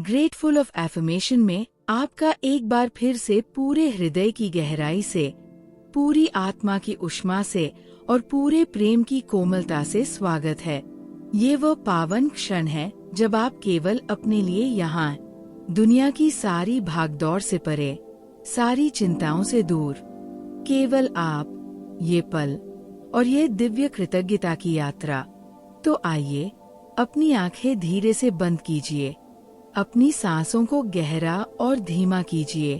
Grateful of affirmation में आपका एक बार फिर से पूरे हृदय की गहराई से, पूरी आत्मा की ऊष्मा से और पूरे प्रेम की कोमलता से स्वागत है। ये वो पावन क्षण है जब आप केवल अपने लिए यहाँ, दुनिया की सारी भागदौड़ से परे, सारी चिंताओं से दूर, केवल आप, ये पल और ये दिव्य कृतज्ञता की यात्रा। तो आइए, अपनी आंखें धीरे से बंद कीजिए, अपनी सांसों को गहरा और धीमा कीजिए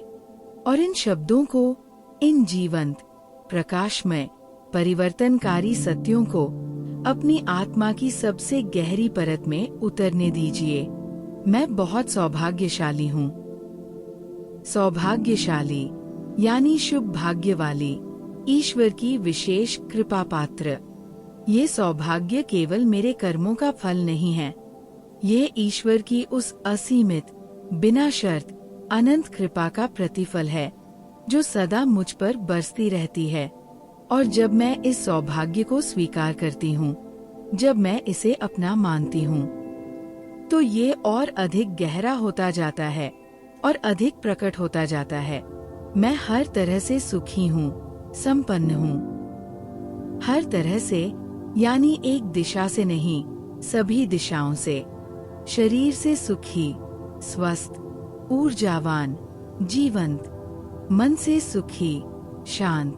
और इन शब्दों को, इन जीवंत, प्रकाशमय, परिवर्तनकारी सत्यों को अपनी आत्मा की सबसे गहरी परत में उतरने दीजिए। मैं बहुत सौभाग्यशाली हूँ। सौभाग्यशाली यानी शुभ भाग्य वाली, ईश्वर की विशेष कृपा पात्र। ये सौभाग्य केवल मेरे कर्मों का फल नहीं है, ये ईश्वर की उस असीमित, बिना शर्त, अनंत कृपा का प्रतिफल है जो सदा मुझ पर बरसती रहती है। और जब मैं इस सौभाग्य को स्वीकार करती हूँ, जब मैं इसे अपना मानती हूँ, तो ये और अधिक गहरा होता जाता है और अधिक प्रकट होता जाता है। मैं हर तरह से सुखी हूँ, संपन्न हूँ। हर तरह से यानी एक दिशा से नहीं, सभी दिशाओं से। शरीर से सुखी, स्वस्थ, ऊर्जावान, जीवंत। मन से सुखी, शांत,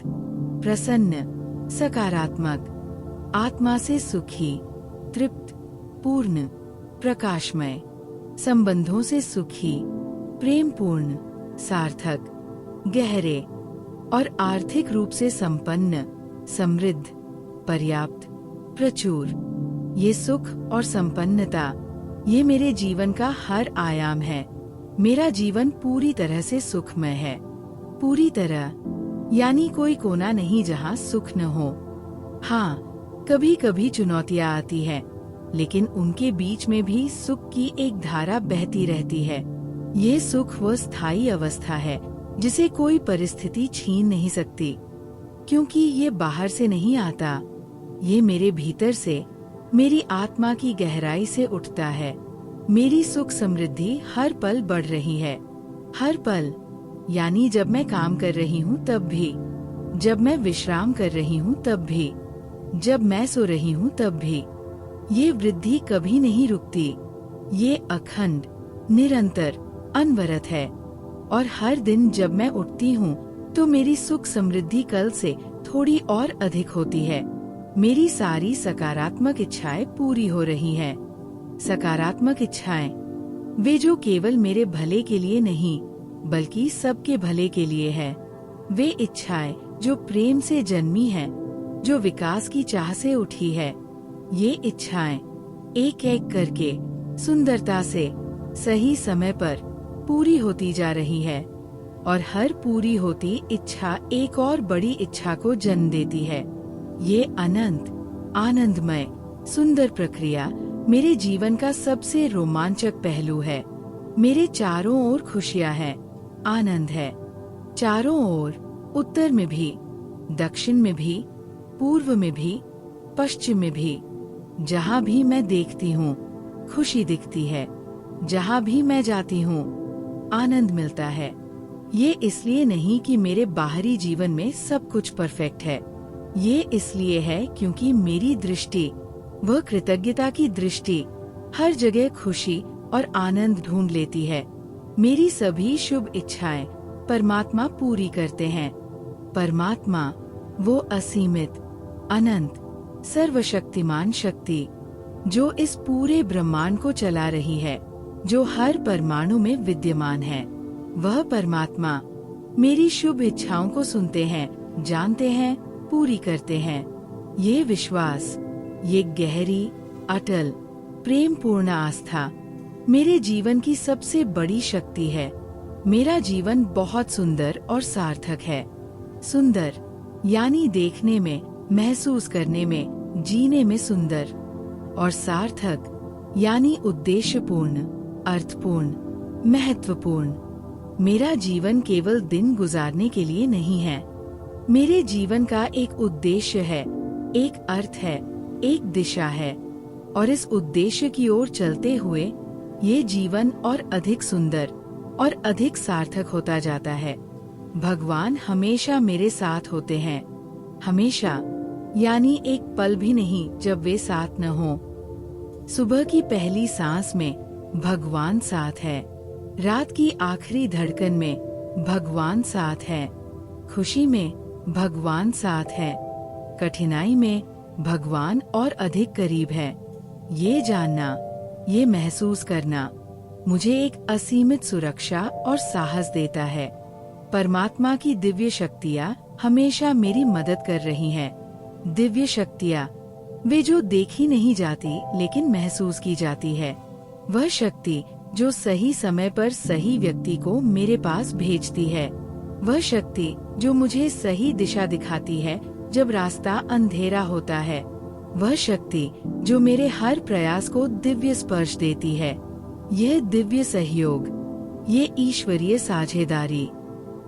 प्रसन्न, सकारात्मक। आत्मा से सुखी, तृप्त, पूर्ण, प्रकाशमय। संबंधों से सुखी, प्रेमपूर्ण, सार्थक, गहरे और आर्थिक रूप से संपन्न, समृद्ध, पर्याप्त, प्रचुर। ये सुख और संपन्नता, ये मेरे जीवन का हर आयाम है। मेरा जीवन पूरी तरह से सुखमय है। पूरी तरह यानी कोई कोना नहीं जहाँ सुख न हो। हाँ, कभी कभी चुनौतियाँ आती है, लेकिन उनके बीच में भी सुख की एक धारा बहती रहती है। ये सुख वो स्थायी अवस्था है जिसे कोई परिस्थिति छीन नहीं सकती, क्योंकि ये बाहर से नहीं आता, ये मेरे भीतर से, मेरी आत्मा की गहराई से उठता है। मेरी सुख समृद्धि हर पल बढ़ रही है। हर पल यानी जब मैं काम कर रही हूँ तब भी, जब मैं विश्राम कर रही हूँ तब भी, जब मैं सो रही हूँ तब भी। ये वृद्धि कभी नहीं रुकती। ये अखंड, निरंतर, अनवरत है। और हर दिन जब मैं उठती हूँ तो मेरी सुख समृद्धि कल से थोड़ी और अधिक होती है। मेरी सारी सकारात्मक इच्छाएं पूरी हो रही हैं। सकारात्मक इच्छाएं, वे जो केवल मेरे भले के लिए नहीं, बल्कि सबके भले के लिए है। वे इच्छाएं जो प्रेम से जन्मी हैं, जो विकास की चाह से उठी है। ये इच्छाएं एक एक करके, सुंदरता से, सही समय पर पूरी होती जा रही है। और हर पूरी होती इच्छा एक और बड़ी इच्छा को जन्म देती है। ये अनंत, आनंदमय, सुंदर प्रक्रिया मेरे जीवन का सबसे रोमांचक पहलू है। मेरे चारों ओर खुशियाँ हैं, आनंद है। चारों ओर, उत्तर में भी, दक्षिण में भी, पूर्व में भी, पश्चिम में भी। जहाँ भी मैं देखती हूँ, खुशी दिखती है। जहाँ भी मैं जाती हूँ, आनंद मिलता है। ये इसलिए नहीं कि मेरे बाहरी जीवन में सब कुछ परफेक्ट है। ये इसलिए है क्योंकि मेरी दृष्टि, वह कृतज्ञता की दृष्टि, हर जगह खुशी और आनंद ढूंढ लेती है। मेरी सभी शुभ इच्छाएं परमात्मा पूरी करते हैं। परमात्मा, वो असीमित, अनंत, सर्वशक्तिमान शक्ति, जो इस पूरे ब्रह्मांड को चला रही है, जो हर परमाणु में विद्यमान है। वह परमात्मा मेरी शुभ इच्छाओं को सुनते हैं, जानते हैं, पूरी करते हैं। ये विश्वास, ये गहरी, अटल, प्रेमपूर्ण आस्था मेरे जीवन की सबसे बड़ी शक्ति है। मेरा जीवन बहुत सुंदर और सार्थक है। सुंदर यानी देखने में, महसूस करने में, जीने में सुंदर। और सार्थक यानी उद्देश्यपूर्ण, अर्थपूर्ण, महत्वपूर्ण। मेरा जीवन केवल दिन गुजारने के लिए नहीं है। मेरे जीवन का एक उद्देश्य है, एक अर्थ है, एक दिशा है। और इस उद्देश्य की ओर चलते हुए ये जीवन और अधिक सुंदर और अधिक सार्थक होता जाता है। भगवान हमेशा मेरे साथ होते हैं, हमेशा, यानी एक पल भी नहीं जब वे साथ न हो। सुबह की पहली सांस में भगवान साथ है, रात की आखिरी धड़कन में भगवान साथ है, खुशी में भगवान साथ है, कठिनाई में भगवान और अधिक करीब है। ये जानना, ये महसूस करना मुझे एक असीमित सुरक्षा और साहस देता है। परमात्मा की दिव्य शक्तियाँ हमेशा मेरी मदद कर रही हैं। दिव्य शक्तियाँ, वे जो देखी नहीं जाती लेकिन महसूस की जाती है। वह शक्ति जो सही समय पर सही व्यक्ति को मेरे पास भेजती है। वह शक्ति जो मुझे सही दिशा दिखाती है जब रास्ता अंधेरा होता है। वह शक्ति जो मेरे हर प्रयास को दिव्य स्पर्श देती है। यह दिव्य सहयोग, ये ईश्वरीय साझेदारी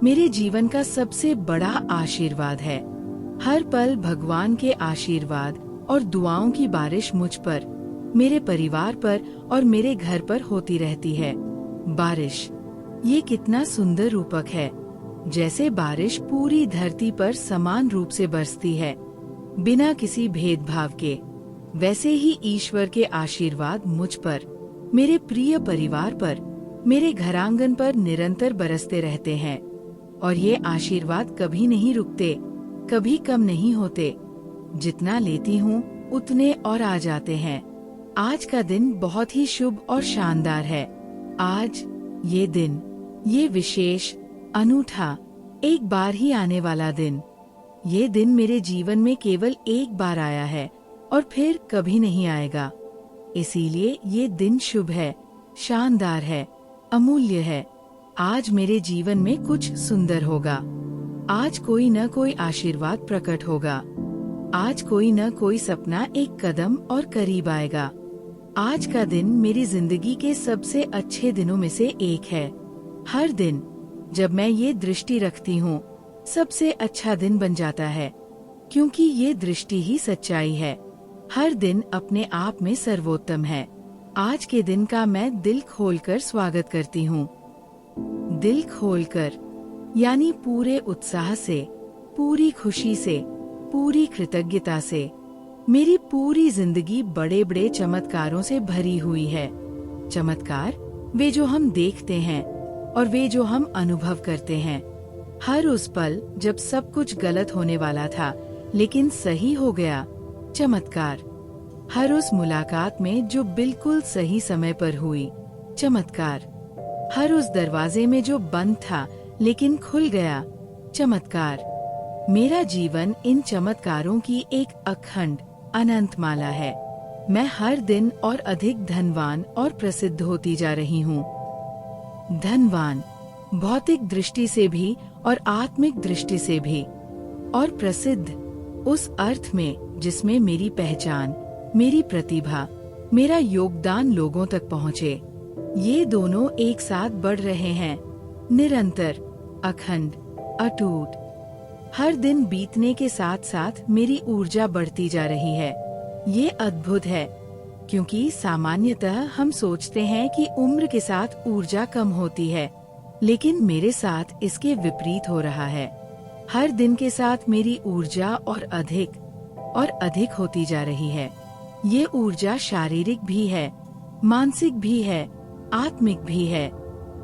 मेरे जीवन का सबसे बड़ा आशीर्वाद है। हर पल भगवान के आशीर्वाद और दुआओं की बारिश मुझ पर, मेरे परिवार पर और मेरे घर पर होती रहती है। बारिश, ये कितना सुंदर रूपक है। जैसे बारिश पूरी धरती पर समान रूप से बरसती है, बिना किसी भेदभाव के, वैसे ही ईश्वर के आशीर्वाद मुझ पर, मेरे प्रिय परिवार पर, मेरे घरांगन पर निरंतर बरसते रहते हैं। और ये आशीर्वाद कभी नहीं रुकते, कभी कम नहीं होते। जितना लेती हूँ उतने और आ जाते हैं। आज का दिन बहुत ही शुभ और शानदार है। आज ये दिन, ये विशेष, अनूठा, एक बार ही आने वाला दिन। ये दिन मेरे जीवन में केवल एक बार आया है और फिर कभी नहीं आएगा। इसीलिए ये दिन शुभ है, शानदार है, अमूल्य है। आज मेरे जीवन में कुछ सुंदर होगा। आज कोई न कोई आशीर्वाद प्रकट होगा। आज कोई न कोई सपना एक कदम और करीब आएगा। आज का दिन मेरी जिंदगी के सबसे अच्छे दिनों में से एक है। हर दिन जब मैं ये दृष्टि रखती हूँ, सबसे अच्छा दिन बन जाता है, क्योंकि ये दृष्टि ही सच्चाई है। हर दिन अपने आप में सर्वोत्तम है। आज के दिन का मैं दिल खोलकर स्वागत करती हूँ। दिल खोलकर, यानी पूरे उत्साह से, पूरी खुशी से, पूरी कृतज्ञता से। मेरी पूरी जिंदगी बड़े बड़े चमत्कारों से भरी हुई है। चमत्कार, वे जो हम देखते हैं और वे जो हम अनुभव करते हैं। हर उस पल जब सब कुछ गलत होने वाला था लेकिन सही हो गया, चमत्कार। हर उस मुलाकात में जो बिल्कुल सही समय पर हुई, चमत्कार। हर उस दरवाजे में जो बंद था लेकिन खुल गया, चमत्कार। मेरा जीवन इन चमत्कारों की एक अखंड अनंत माला है। मैं हर दिन और अधिक धनवान और प्रसिद्ध होती जा रही हूँ। धनवान, भौतिक दृष्टि से भी और आत्मिक दृष्टि से भी, और प्रसिद्ध उस अर्थ में जिसमें मेरी पहचान, मेरी प्रतिभा, मेरा योगदान लोगों तक पहुँचे। ये दोनों एक साथ बढ़ रहे हैं, निरंतर, अखंड, अटूट। हर दिन बीतने के साथ साथ मेरी ऊर्जा बढ़ती जा रही है। ये अद्भुत है, क्योंकि सामान्यतः हम सोचते हैं कि उम्र के साथ ऊर्जा कम होती है, लेकिन मेरे साथ इसके विपरीत हो रहा है। हर दिन के साथ मेरी ऊर्जा और अधिक होती जा रही है। ये ऊर्जा शारीरिक भी है, मानसिक भी है, आत्मिक भी है,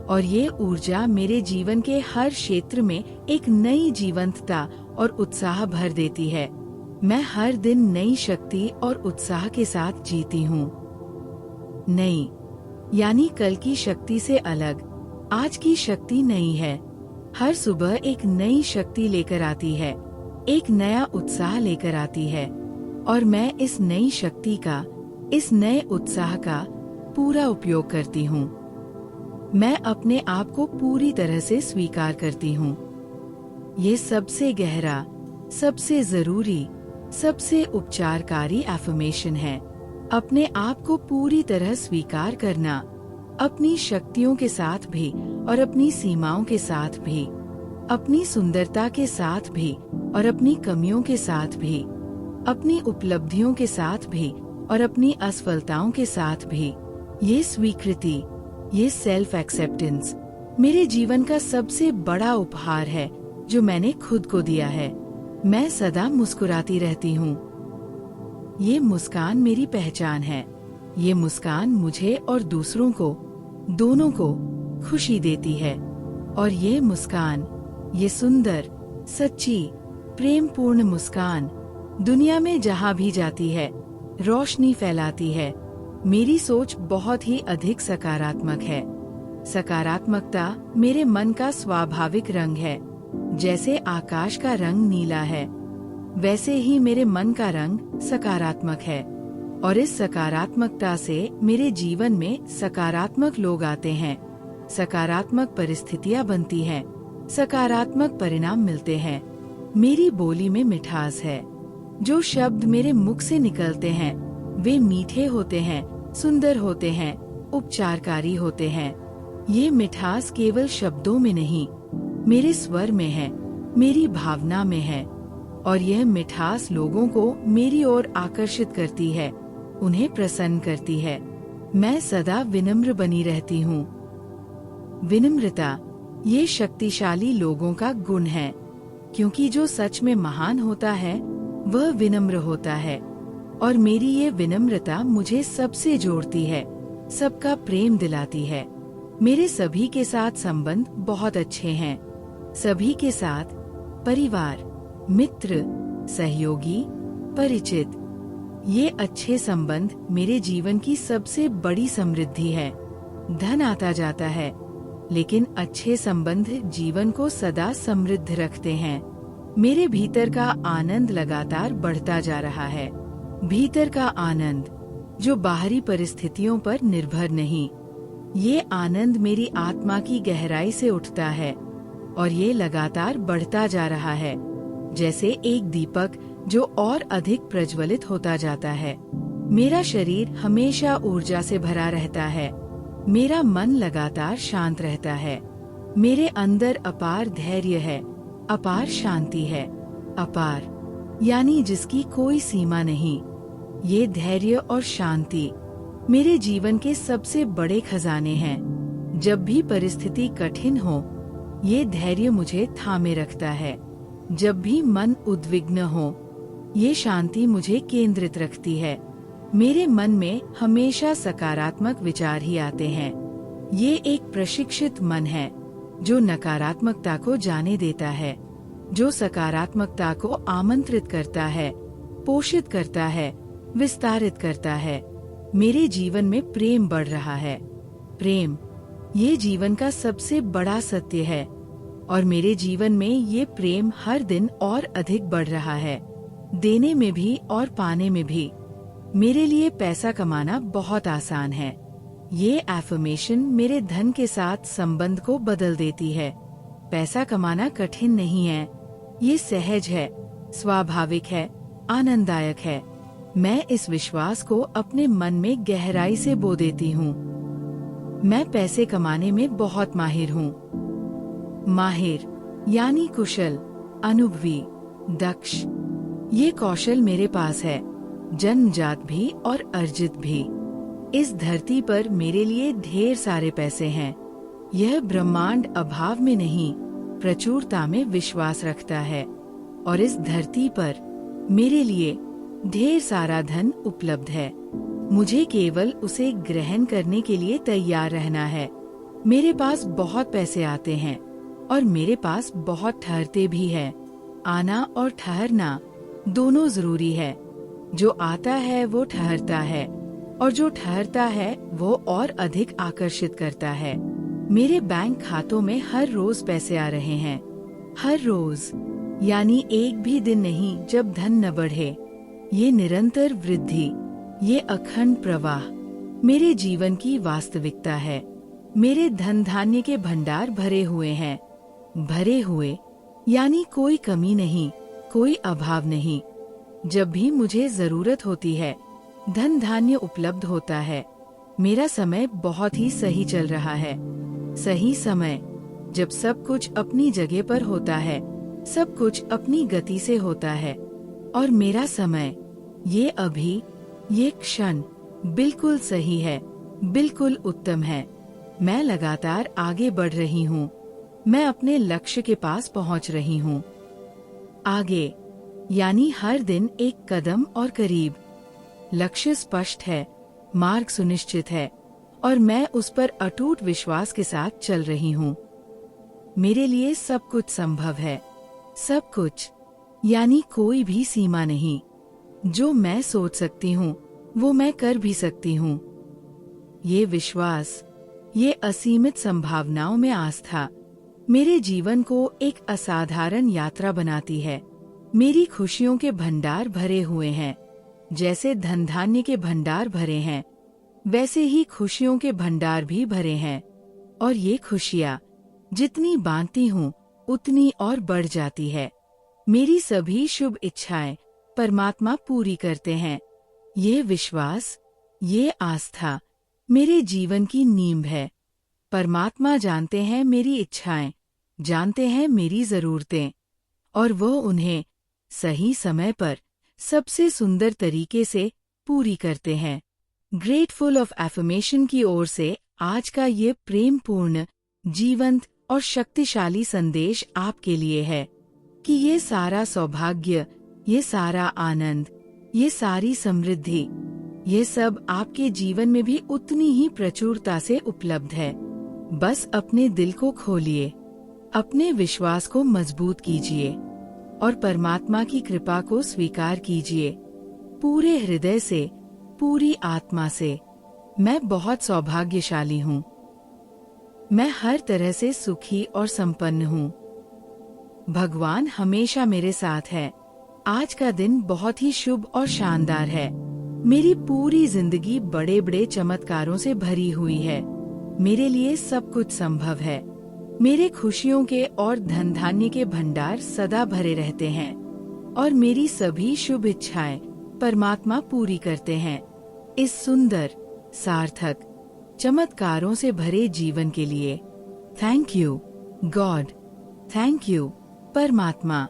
और ये ऊर्जा मेरे जीवन के हर क्षेत्र में एक नई जीवंतता और उत्साह भर देती है। मैं हर दिन नई शक्ति और उत्साह के साथ जीती हूँ। नई, यानी कल की शक्ति से अलग, आज की शक्ति नई है। हर सुबह एक नई शक्ति लेकर आती है, एक नया उत्साह लेकर आती है, और मैं इस नई शक्ति का, इस नए उत्साह का पूरा उपयोग करती हूँ। मैं अपने आप को पूरी तरह से स्वीकार करती हूँ। ये सबसे गहरा, सबसे जरूरी, सबसे उपचारकारी एफर्मेशन है। अपने आप को पूरी तरह स्वीकार करना, अपनी शक्तियों के साथ भी और अपनी सीमाओं के साथ भी, अपनी सुंदरता के साथ भी और अपनी कमियों के साथ भी, अपनी उपलब्धियों के साथ भी और अपनी असफलताओं के साथ भी। ये स्वीकृति, ये सेल्फ एक्सेप्टेंस मेरे जीवन का सबसे बड़ा उपहार है जो मैंने खुद को दिया है। मैं सदा मुस्कुराती रहती हूँ। ये मुस्कान मेरी पहचान है। ये मुस्कान मुझे और दूसरों को, दोनों को खुशी देती है। और ये मुस्कान, ये सुंदर, सच्ची, प्रेमपूर्ण मुस्कान दुनिया में जहाँ भी जाती है रोशनी फैलाती है। मेरी सोच बहुत ही अधिक सकारात्मक है। सकारात्मकता मेरे मन का स्वाभाविक रंग है। जैसे आकाश का रंग नीला है, वैसे ही मेरे मन का रंग सकारात्मक है। और इस सकारात्मकता से मेरे जीवन में सकारात्मक लोग आते हैं, सकारात्मक परिस्थितियां बनती हैं, सकारात्मक परिणाम मिलते हैं। मेरी बोली में मिठास है। जो शब्द मेरे मुख से निकलते हैं वे मीठे होते हैं, सुंदर होते हैं, उपचारकारी होते हैं। ये मिठास केवल शब्दों में नहीं, मेरे स्वर में है, मेरी भावना में है। और यह मिठास लोगों को मेरी ओर आकर्षित करती है, उन्हें प्रसन्न करती है। मैं सदा विनम्र बनी रहती हूँ। विनम्रता ये शक्तिशाली लोगों का गुण है, क्योंकि जो सच में महान होता है वह विनम्र होता है। और मेरी ये विनम्रता मुझे सबसे जोड़ती है, सबका प्रेम दिलाती है। मेरे सभी के साथ संबंध बहुत अच्छे हैं। सभी के साथ, परिवार, मित्र, सहयोगी, परिचित। ये अच्छे संबंध मेरे जीवन की सबसे बड़ी समृद्धि है। धन आता जाता है, लेकिन अच्छे संबंध जीवन को सदा समृद्ध रखते हैं। मेरे भीतर का आनंद लगातार बढ़ता जा रहा है। भीतर का आनंद जो बाहरी परिस्थितियों पर निर्भर नहीं। ये आनंद मेरी आत्मा की गहराई से उठता है और ये लगातार बढ़ता जा रहा है, जैसे एक दीपक जो और अधिक प्रज्वलित होता जाता है। मेरा शरीर हमेशा ऊर्जा से भरा रहता है। मेरा मन लगातार शांत रहता है। मेरे अंदर अपार धैर्य है, अपार शांति है। अपार यानी जिसकी कोई सीमा नहीं। ये धैर्य और शांति मेरे जीवन के सबसे बड़े खजाने हैं। जब भी परिस्थिति कठिन हो, ये धैर्य मुझे थामे रखता है। जब भी मन उद्विग्न हो, ये शांति मुझे केंद्रित रखती है। मेरे मन में हमेशा सकारात्मक विचार ही आते हैं। ये एक प्रशिक्षित मन है जो नकारात्मकता को जाने देता है, जो सकारात्मकता को आमंत्रित करता है, पोषित करता है, विस्तारित करता है। मेरे जीवन में प्रेम बढ़ रहा है। प्रेम ये जीवन का सबसे बड़ा सत्य है और मेरे जीवन में ये प्रेम हर दिन और अधिक बढ़ रहा है, देने में भी और पाने में भी। मेरे लिए पैसा कमाना बहुत आसान है। ये एफर्मेशन मेरे धन के साथ संबंध को बदल देती है। पैसा कमाना कठिन नहीं है, ये सहज है, स्वाभाविक है, आनंददायक है। मैं इस विश्वास को अपने मन में गहराई से बो देती हूँ। मैं पैसे कमाने में बहुत माहिर हूँ। माहिर यानी कुशल, अनुभवी, दक्ष। ये कौशल मेरे पास है, जन्मजात भी और अर्जित भी। इस धरती पर मेरे लिए ढेर सारे पैसे हैं। यह ब्रह्मांड अभाव में नहीं, प्रचुरता में विश्वास रखता है और इस धरती पर मेरे लिए ढेर सारा धन उपलब्ध है। मुझे केवल उसे ग्रहण करने के लिए तैयार रहना है। मेरे पास बहुत पैसे आते हैं और मेरे पास बहुत ठहरते भी हैं। आना और ठहरना दोनों जरूरी है। जो आता है वो ठहरता है और जो ठहरता है वो और अधिक आकर्षित करता है। मेरे बैंक खातों में हर रोज पैसे आ रहे हैं। हर रोज यानी एक भी दिन नहीं जब धन न बढ़े। ये निरंतर वृद्धि, ये अखंड प्रवाह मेरे जीवन की वास्तविकता है। मेरे धन धान्य के भंडार भरे हुए हैं। भरे हुए यानी कोई कमी नहीं, कोई अभाव नहीं। जब भी मुझे जरूरत होती है, धन धान्य उपलब्ध होता है। मेरा समय बहुत ही सही चल रहा है। सही समय जब सब कुछ अपनी जगह पर होता है, सब कुछ अपनी गति से होता है। और मेरा समय ये अभी, ये क्षण बिल्कुल सही है, बिल्कुल उत्तम है। मैं लगातार आगे बढ़ रही हूँ। मैं अपने लक्ष्य के पास पहुँच रही हूँ। आगे यानी हर दिन एक कदम और करीब। लक्ष्य स्पष्ट है, मार्ग सुनिश्चित है और मैं उस पर अटूट विश्वास के साथ चल रही हूँ। मेरे लिए सब कुछ संभव है। सब कुछ यानी कोई भी सीमा नहीं। जो मैं सोच सकती हूँ वो मैं कर भी सकती हूँ। ये विश्वास, ये असीमित संभावनाओं में आस्था मेरे जीवन को एक असाधारण यात्रा बनाती है। मेरी खुशियों के भंडार भरे हुए हैं। जैसे धन धान्य के भंडार भरे हैं, वैसे ही खुशियों के भंडार भी भरे हैं। और ये खुशियाँ जितनी बांटती हूँ उतनी और बढ़ जाती है। मेरी सभी शुभ इच्छाएं परमात्मा पूरी करते हैं। ये विश्वास, ये आस्था मेरे जीवन की नींव है। परमात्मा जानते हैं मेरी इच्छाएं, जानते हैं मेरी जरूरतें, और वो उन्हें सही समय पर सबसे सुंदर तरीके से पूरी करते हैं। ग्रेटफुल ऑफ एफर्मेशन की ओर से आज का ये प्रेमपूर्ण, जीवंत और शक्तिशाली संदेश आपके लिए है कि ये सारा सौभाग्य, ये सारा आनंद, ये सारी समृद्धि, ये सब आपके जीवन में भी उतनी ही प्रचुरता से उपलब्ध है। बस अपने दिल को खोलिए, अपने विश्वास को मजबूत कीजिए और परमात्मा की कृपा को स्वीकार कीजिए। पूरे हृदय से, पूरी आत्मा से, मैं बहुत सौभाग्यशाली हूँ। मैं हर तरह से सुखी और संपन्न हूँ। भगवान हमेशा मेरे साथ है। आज का दिन बहुत ही शुभ और शानदार है। मेरी पूरी जिंदगी बड़े बड़े चमत्कारों से भरी हुई है। मेरे लिए सब कुछ संभव है। मेरे खुशियों के और धन धान्य के भंडार सदा भरे रहते हैं और मेरी सभी शुभ इच्छाएं परमात्मा पूरी करते हैं। इस सुंदर, सार्थक, चमत्कारों से भरे जीवन के लिए thank you God, thank you परमात्मा।